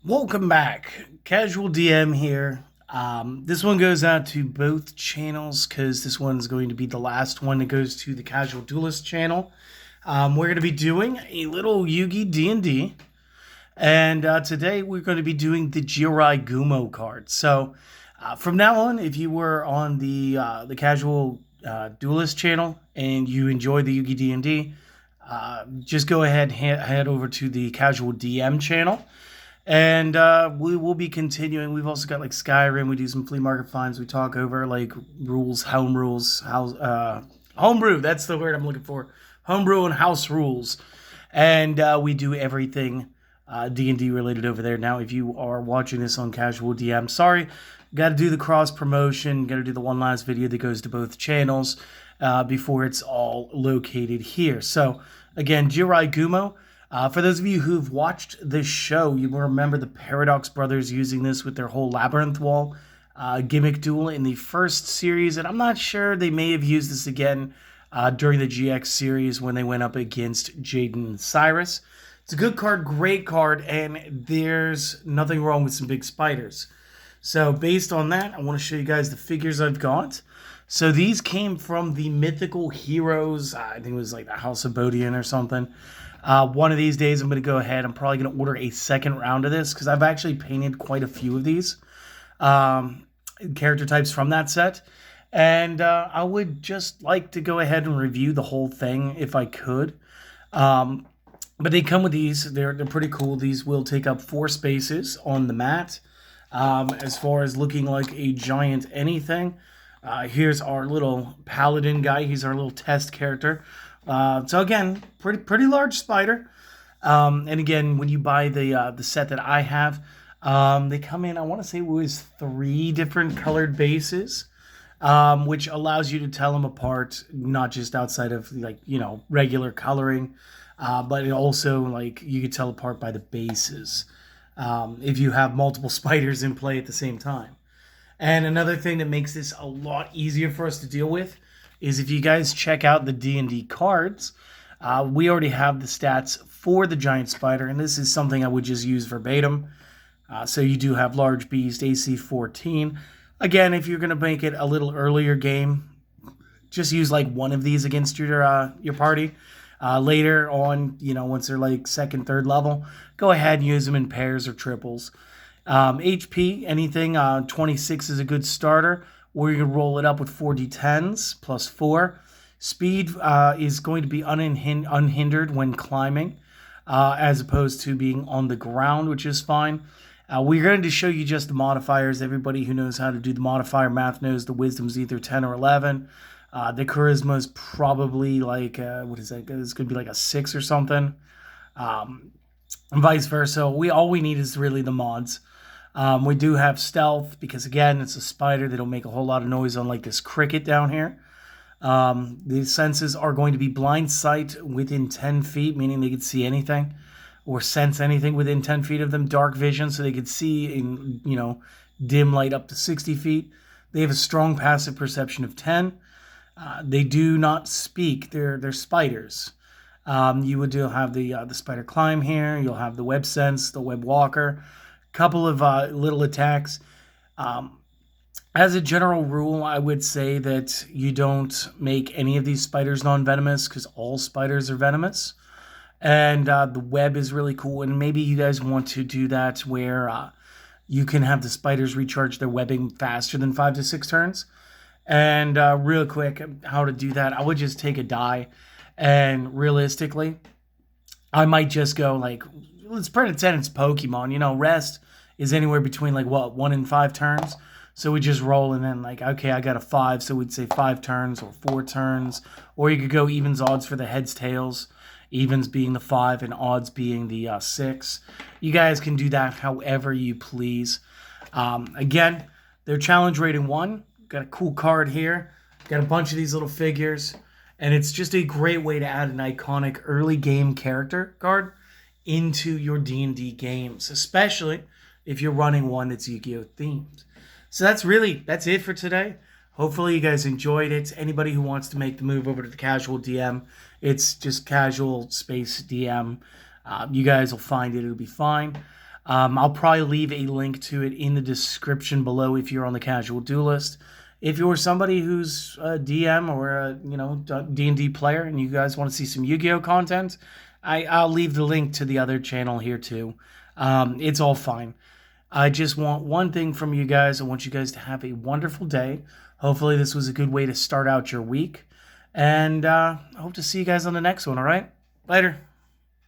Welcome back. Casual DM here. This one goes out to both channels because this one's going to be the last one that goes to the Casual Duelist channel. We're going to be doing a little Yugi-D&D. And today we're going to be doing the Jirai Gumo card. So from now on, if you were on the Casual Duelist channel and you enjoyed the Yugi-D&D, just go ahead and head over to the Casual DM channel. And we will be continuing. We've also got like Skyrim. We do some flea market finds. We talk over like rules, homebrew. That's the word I'm looking for. Homebrew and house rules. And we do everything D&D related over there. Now, if you are watching this on Casual DM, sorry, got to do the cross promotion. Got to do the one last video that goes to both channels before it's all located here. So again, Jirai Gumo. For those of you who've watched this show, you will remember the Paradox brothers using this with their whole Labyrinth Wall gimmick duel in the first series, and I'm not sure they may have used this again during the GX series when they went up against Jaden and Cyrus. It's a good card, great card, and there's nothing wrong with some big spiders. So based on that, I want to show you guys the figures I've got. So these came from the Mythical Heroes, I think it was like the House of Bodian or something. One of these days, I'm going to go ahead. I'm probably going to order a second round of this because I've actually painted quite a few of these character types from that set. And I would just like to go ahead and review the whole thing if I could. But they come with these. They're pretty cool. These will take up 4 spaces on the mat. As far as looking like a giant anything. Here's our little paladin guy. He's our little test character. So again, pretty large spider. And again, when you buy the set that I have, they come in, I want to say it was 3 different colored bases, which allows you to tell them apart, not just outside of like, regular coloring, but it also like you could tell apart by the bases, if you have multiple spiders in play at the same time. And another thing that makes this a lot easier for us to deal with is if you guys check out the D&D cards, we already have the stats for the giant spider, and this is something I would just use verbatim. So you do have large beast, AC 14. Again, if you're going to make it a little earlier game, just use like one of these against your party. Later on, once they're like 2nd, 3rd level, go ahead and use them in pairs or triples. HP, anything, 26 is a good starter. Or you can roll it up with 4d10s plus 4. Speed is going to be unhindered when climbing, as opposed to being on the ground, which is fine. We're going to show you just the modifiers. Everybody who knows how to do the modifier math knows the wisdom's either 10 or 11. The charisma is probably like, what is that? It's going to be like a 6 or something. And vice versa. All we need is really the mods. We do have stealth because, again, it's a spider. They don't make a whole lot of noise unlike this cricket down here. The senses are going to be blind sight within 10 feet, meaning they can see anything or sense anything within 10 feet of them. Dark vision, so they could see in, dim light up to 60 feet. They have a strong passive perception of 10. They do not speak. They're spiders. You would have the spider climb here. You'll have the web sense, the web walker. Couple of little attacks. As a general rule, I would say that you don't make any of these spiders non-venomous because all spiders are venomous. And the web is really cool. And maybe you guys want to do that where you can have the spiders recharge their webbing faster than 5 to 6 turns. And real quick, how to do that, I would just take a die. And realistically, I might just go like, let's pretend it's Pokemon. Rest is anywhere between like 1 and 5 turns. So we just roll and then like, okay, I got a 5. So we'd say 5 turns or 4 turns. Or you could go evens odds for the heads, tails. Evens being the 5 and odds being the 6. You guys can do that however you please. Again, they're challenge rating 1. Got a cool card here. Got a bunch of these little figures. And it's just a great way to add an iconic early game character card into your D&D games, especially if you're running one that's Yu-Gi-Oh themed. So that's it for today. Hopefully you guys enjoyed it. Anybody who wants to make the move over to the Casual DM, it's just Casual space DM. You guys will find it. It'll be fine. I'll probably leave a link to it in the description below if you're on the Casual Duelist. If you're somebody who's a DM or a D&D player and you guys want to see some Yu-Gi-Oh content, I'll leave the link to the other channel here too. It's all fine. I just want one thing from you guys. I want you guys to have a wonderful day. Hopefully this was a good way to start out your week. And I hope to see you guys on the next one, all right? Later.